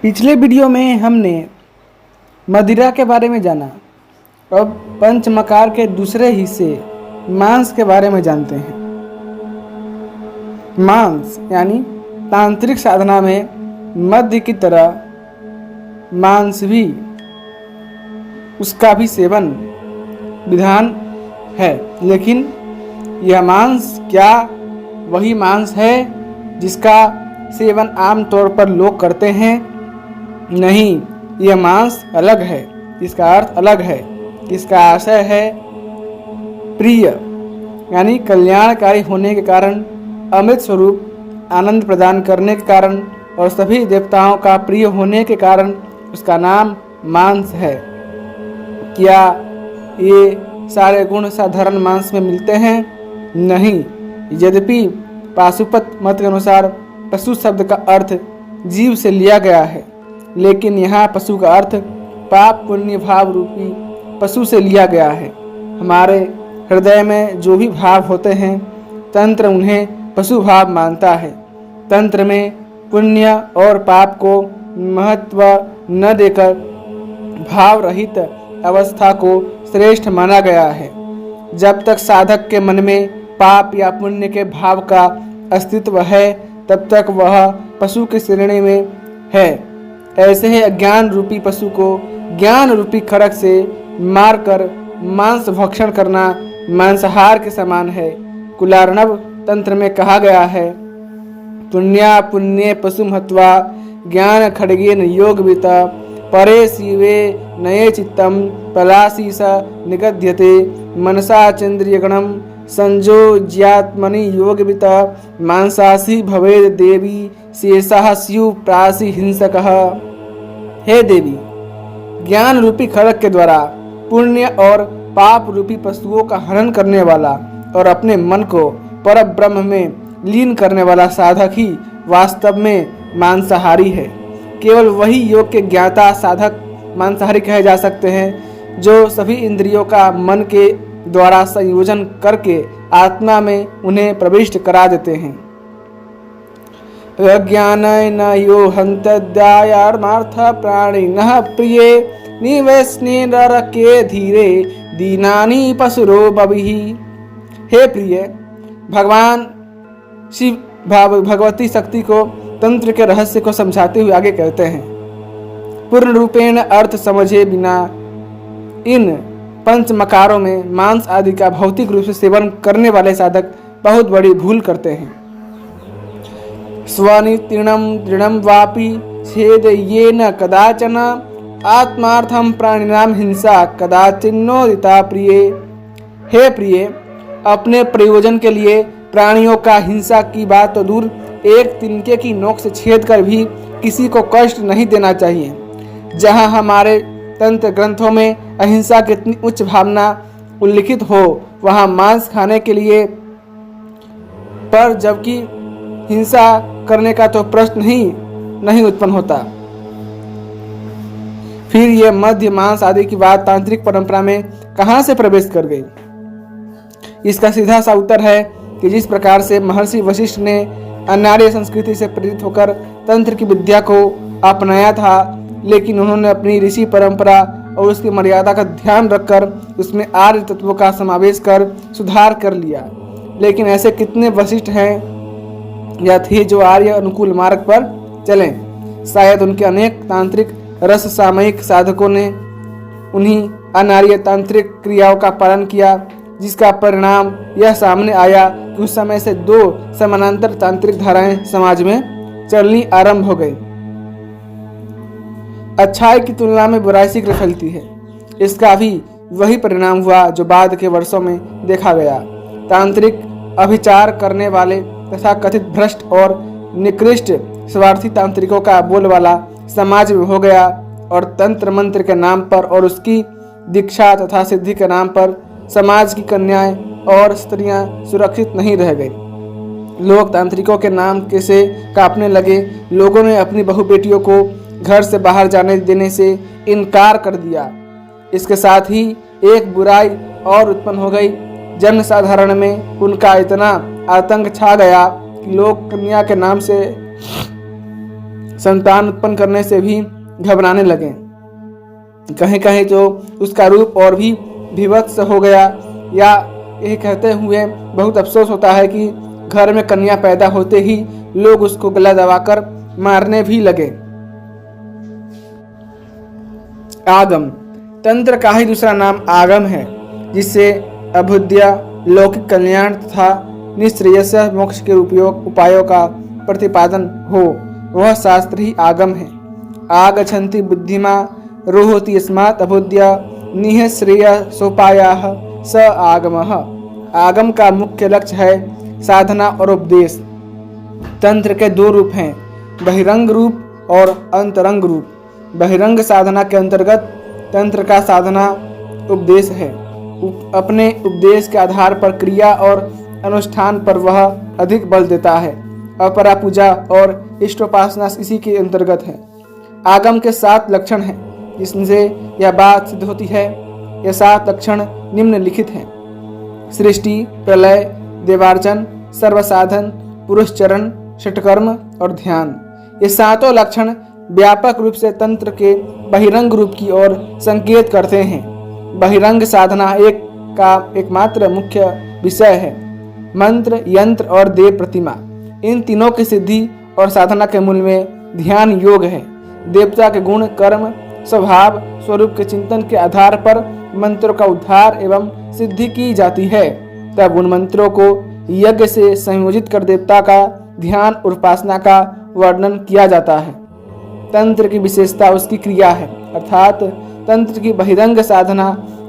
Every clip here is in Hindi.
पिछले वीडियो में हमने मदिरा के बारे में जाना। अब पंचमकार के दूसरे हिस्से मांस के बारे में जानते हैं। मांस यानी तांत्रिक साधना में मध्य की तरह मांस भी उसका भी सेवन विधान है, लेकिन यह मांस क्या वही मांस है जिसका सेवन आम तौर पर लोग करते हैं? नहीं, यह मांस अलग है, इसका अर्थ अलग है। इसका आशय है प्रिय यानी कल्याणकारी होने के कारण, अमृत स्वरूप आनंद प्रदान करने के कारण और सभी देवताओं का प्रिय होने के कारण उसका नाम मांस है। क्या ये सारे गुण साधारण मांस में मिलते हैं? नहीं। यद्यपि पाशुपत मत के अनुसार पशु शब्द का अर्थ जीव से लिया गया है, लेकिन यहाँ पशु का अर्थ पाप पुण्य भाव रूपी पशु से लिया गया है। हमारे हृदय में जो भी भाव होते हैं, तंत्र उन्हें पशु भाव मानता है। तंत्र में पुण्य और पाप को महत्व न देकर भाव रहित अवस्था को श्रेष्ठ माना गया है। जब तक साधक के मन में पाप या पुण्य के भाव का अस्तित्व है, तब तक वह पशु की श्रेणी में है। ऐसे ही अज्ञान रूपी पशु को ज्ञान रूपी खड़ग से मारकर मांस भक्षण करना मांसाहार के समान है। कुलार्णव तंत्र में कहा गया है, पुण्या पुण्ये पशु हत्वा ज्ञान खड्गेन योगवित परे शिवे नये चित्तम पलासी स निगध्यते मनसा चंद्रियगणम संयोज्यात्मनि योगवित मांसासी भवेद देवी शेषः स्यु प्रासी हिंसकः। हे देवी, ज्ञान रूपी खड्ग के द्वारा पुण्य और पाप रूपी पशुओं का हनन करने वाला और अपने मन को परब्रह्म में लीन करने वाला साधक ही वास्तव में मांसाहारी है। केवल वही योग के ज्ञाता साधक मांसाहारी कहे जा सकते हैं, जो सभी इंद्रियों का मन के द्वारा संयोजन करके आत्मा में उन्हें प्रविष्ट करा देते हैं। अज्ञानेन यो हन्तद्यायार्मार्थ प्राणिनः प्रिये निवैष्णेरके धीरे दीनानि पशुरो बभिः। हे प्रिय, भगवान शिव भगवती शक्ति को तंत्र के रहस्य को समझाते हुए आगे कहते हैं, पूर्ण रूपेण अर्थ समझे बिना इन पंच मकारों में मांस आदि का भौतिक रूप से सेवन करने वाले साधक बहुत बड़ी भूल करते हैं। स्वनितीर्णम दृढ़म वापि छेद ये न कदाचन आत्मार्थम प्राणिनाम हिंसा कदाचिन्नोदिता प्रिय। हे प्रिय, अपने प्रयोजन के लिए प्राणियों का हिंसा की बात तो दूर, एक तिनके की नोक से छेद कर भी किसी को कष्ट नहीं देना चाहिए। जहाँ हमारे तंत्र ग्रंथों में अहिंसा की इतनी उच्च भावना उल्लिखित हो, वहाँ मांस खाने के लिए पर जबकि हिंसा करने का तो प्रश्न ही नहीं उत्पन्न होता। फिर यह मध्य मांस आदि की बात तांत्रिक परंपरा में कहाँ से प्रवेश कर गई? इसका सीधा सा उत्तर है कि जिस प्रकार से महर्षि वशिष्ठ ने अनार्य संस्कृति से प्रेरित होकर तंत्र की विद्या को अपनाया था, लेकिन उन्होंने अपनी ऋषि परंपरा और उसकी मर्यादा का ध्यान रखकर उसमें आर्य तत्वों का समावेश कर सुधार कर लिया। लेकिन ऐसे कितने वशिष्ठ हैं या थे जो आर्य अनुकूल मार्ग पर चलें? शायद उनके अनेक तांत्रिक रस सामयिक साधकों ने उन्हीं अनार्य तांत्रिक क्रियाओं का पालन किया, जिसका परिणाम यह सामने आया कि उस समय से दो समानांतर तांत्रिक धाराएं समाज में चलनी आरंभ हो गई। अच्छाई की तुलना में बुराई शीघ्र फैलती है। इसका भी वही परिणाम हुआ जो बाद के वर्षों में देखा गया। तांत्रिक अभिचार करने वाले तथा कथित भ्रष्ट और निकृष्ट स्वार्थी तांत्रिकों का बोलबाला समाज में हो गया और तंत्र मंत्र के नाम पर और उसकी दीक्षा तथा सिद्धि के नाम पर समाज की कन्याएं और स्त्रियां सुरक्षित नहीं रह गई। लोग तांत्रिकों के नाम के से कांपने लगे। लोगों ने अपनी बहु बेटियों को घर से बाहर जाने देने से इनकार कर दिया। इसके साथ ही एक बुराई और उत्पन्न हो गई। जन साधारण में उनका इतना आतंक छा गया कि लोग कन्या के नाम से संतान उत्पन्न करने से भी घबराने लगे। कहीं कहीं तो उसका रूप और भी विभत्स हो गया, या यह कहते हुए बहुत अफसोस होता है कि घर में कन्या पैदा होते ही लोग उसको गला दबाकर मारने भी लगे। आगम तंत्र का ही दूसरा नाम आगम है, जिससे अभुद्य लौकिक कल्याण तथा निश्रेयस मोक्ष के उपायों का प्रतिपादन हो, वह शास्त्र ही आगम है। आगछन्ति बुद्धिमा रोहति यस्मात् अभुद्य निःश्रेय सोपायाः स आगमः। आगम का मुख्य लक्ष्य है साधना और उपदेश। तंत्र के दो रूप हैं, बहिरंग रूप और अंतरंग रूप। बहिरंग साधना के अंतर्गत तंत्र का साधना उपदेश है। अपने उपदेश के आधार पर क्रिया और अनुष्ठान पर वह अधिक बल देता है। अपरा पूजा और इष्टोपासना इसी के अंतर्गत है। आगम के 7 लक्षण हैं, जिनसे यह बात सिद्ध होती है। यह 7 लक्षण निम्नलिखित हैं: सृष्टि, प्रलय, देवार्चन, सर्वसाधन, पुरुषचरण, षटकर्म और ध्यान। ये 7 लक्षण व्यापक रूप से तंत्र के बहिरंग रूप की ओर संकेत करते हैं। बहिरंग साधना का एकमात्र मुख्य विषय है मंत्र, यंत्र और देव प्रतिमा। इन तीनों की सिद्धि और साधना के मूल में ध्यान योग है। देवता के गुण, कर्म, स्वभाव, स्वरूप के चिंतन के आधार पर मंत्रों का उद्धार एवं सिद्धि की जाती है। तब उन मंत्रों को यज्ञ से संयोजित कर देवता का ध्यान और उपासना का वर्णन किया जाता है। तंत्र की विशेषता उसकी क्रिया है, अर्थात तंत्र की बहिरंग साधना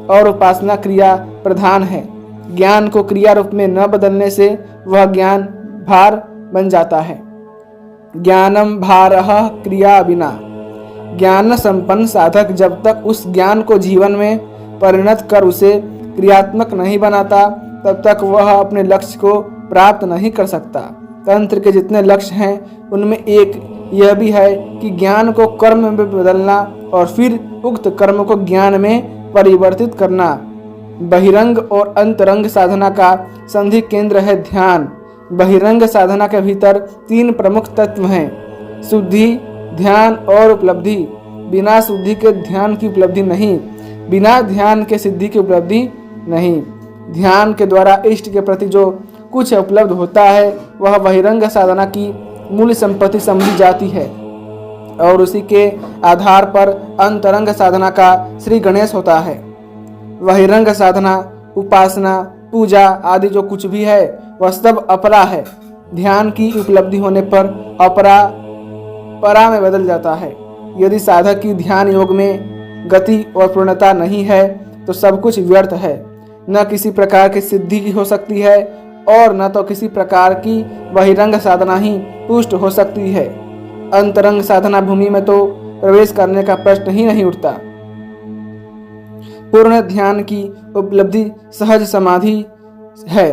और उपासना क्रिया प्रधान है। ज्ञान को क्रिया रूप में न बदलने से वह ज्ञान भार बन जाता है। ज्ञानम भारः क्रिया बिना। ज्ञान संपन्न साधक जब तक उस ज्ञान को जीवन में परिणत कर उसे क्रियात्मक नहीं बनाता, तब तक वह अपने लक्ष्य को प्राप्त नहीं कर सकता। तंत्र के जितने लक्ष्य हैं, उनमें एक यह भी है कि ज्ञान को कर्म में बदलना और फिर उक्त कर्म को ज्ञान में परिवर्तित करना। बहिरंग और अंतरंग साधना का संधि केंद्र है ध्यान। बहिरंग साधना के भीतर 3 प्रमुख तत्व हैं: शुद्धि, ध्यान और उपलब्धि। बिना शुद्धि के ध्यान की उपलब्धि नहीं, बिना ध्यान के सिद्धि की उपलब्धि नहीं। ध्यान के द्वारा इष्ट के प्रति जो कुछ उपलब्ध होता है, वह बहिरंग साधना की मूल संपत्ति समझी जाती है और उसी के आधार पर अंतरंग साधना का श्री गणेश होता है। बहिरंग साधना, उपासना, पूजा आदि जो कुछ भी है, वह सब अपरा है। ध्यान की उपलब्धि होने पर अपरा परा में बदल जाता है। यदि साधक की ध्यान योग में गति और पूर्णता नहीं है, तो सब कुछ व्यर्थ है। न किसी प्रकार की सिद्धि हो सकती है और न तो किसी प्रकार की बहिरंग साधना ही पुष्ट हो सकती है। अंतरंग साधना भूमि में तो प्रवेश करने का प्रश्न ही नहीं उठता। पूर्ण ध्यान की उपलब्धि सहज समाधि है।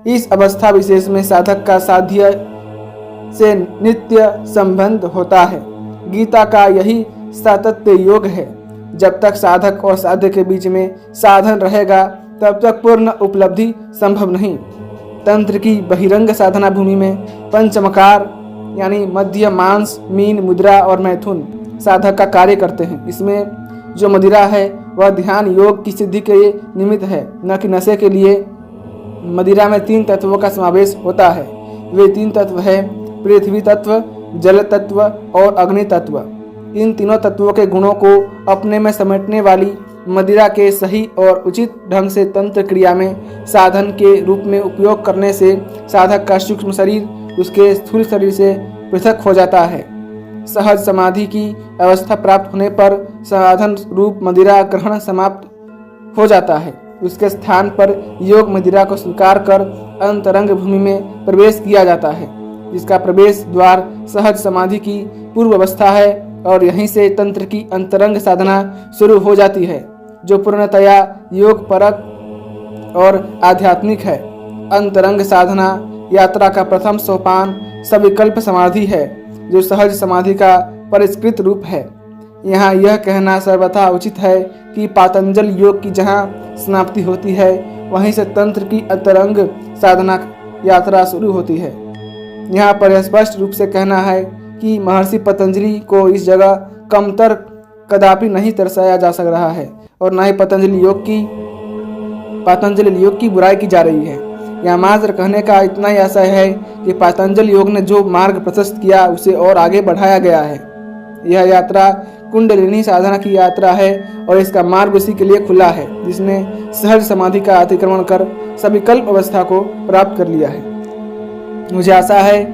इस अवस्था विशेष में साधक का साध्य से नित्य संबंध होता है। गीता का यही सातत्य योग है। जब तक साधक और साध्य के बीच में साधन रहेगा, तब तक पूर्ण उपलब्धि संभव नहीं। तंत्र की बहिरंग साधना भूमि में पंचमकार यानी मध्य, मांस, मीन, मुद्रा और मैथुन साधक का कार्य करते हैं। इसमें जो मदिरा है वह ध्यान योग की सिद्धि के निमित्त है, न कि नशे के लिए। मदिरा में 3 तत्वों का समावेश होता है। वे 3 तत्व है: पृथ्वी तत्व, जल तत्व और अग्नि तत्व। इन तीनों तत्वों के गुणों को अपने में समेटने वाली मदिरा के सही और उचित ढंग से तंत्र क्रिया में साधन के रूप में उपयोग करने से साधक का सूक्ष्म शरीर उसके स्थूल शरीर से पृथक हो जाता है। सहज समाधि की अवस्था प्राप्त होने पर साधन रूप मदिरा ग्रहण समाप्त हो जाता है। उसके स्थान पर योग मदिरा को स्वीकार कर अंतरंग भूमि में प्रवेश किया जाता है, जिसका प्रवेश द्वार सहज समाधि की पूर्व अवस्था है और यहीं से तंत्र की अंतरंग साधना शुरू हो जाती है, जो पूर्णतया योग परक और आध्यात्मिक है। अंतरंग साधना यात्रा का प्रथम सोपान सविकल्प समाधि है, जो सहज समाधि का परिष्कृत रूप है। यहाँ यह कहना सर्वथा उचित है कि पातंजल योग की जहाँ समाप्ति होती है, वहीं से तंत्र की अंतरंग साधना यात्रा शुरू होती है। यहाँ पर स्पष्ट रूप से कहना है कि महर्षि पतंजलि को इस जगह कमतर कदापि नहीं दर्शाया जा सक रहा है और न ही पतंजलि योग की बुराई की जा रही है। यह मात्र कहने का इतना ही आशय है कि पतंजलि योग ने जो मार्ग प्रशस्त किया उसे और आगे बढ़ाया गया है। यह यात्रा कुंडलिनी साधना की यात्रा है और इसका मार्ग उसी के लिए खुला है जिसने सहज समाधि का अतिक्रमण कर सविकल्प अवस्था को प्राप्त कर लिया है। मुझे आशा है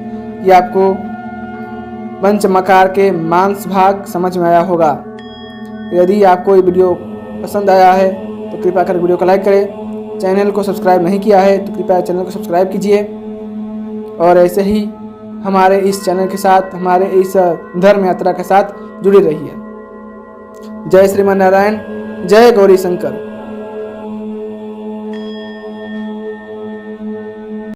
कि आपको पंचमकार के मांस भाग समझ में आया होगा। यदि आपको ये वीडियो पसंद आया है तो कृपया कर वीडियो को लाइक करें। चैनल को सब्सक्राइब नहीं किया है तो कृपया चैनल को सब्सक्राइब कीजिए और ऐसे ही हमारे इस चैनल के साथ, हमारे इस धर्म यात्रा के साथ जुड़े रहिए। जय श्रीमन नारायण, जय गौरी शंकर।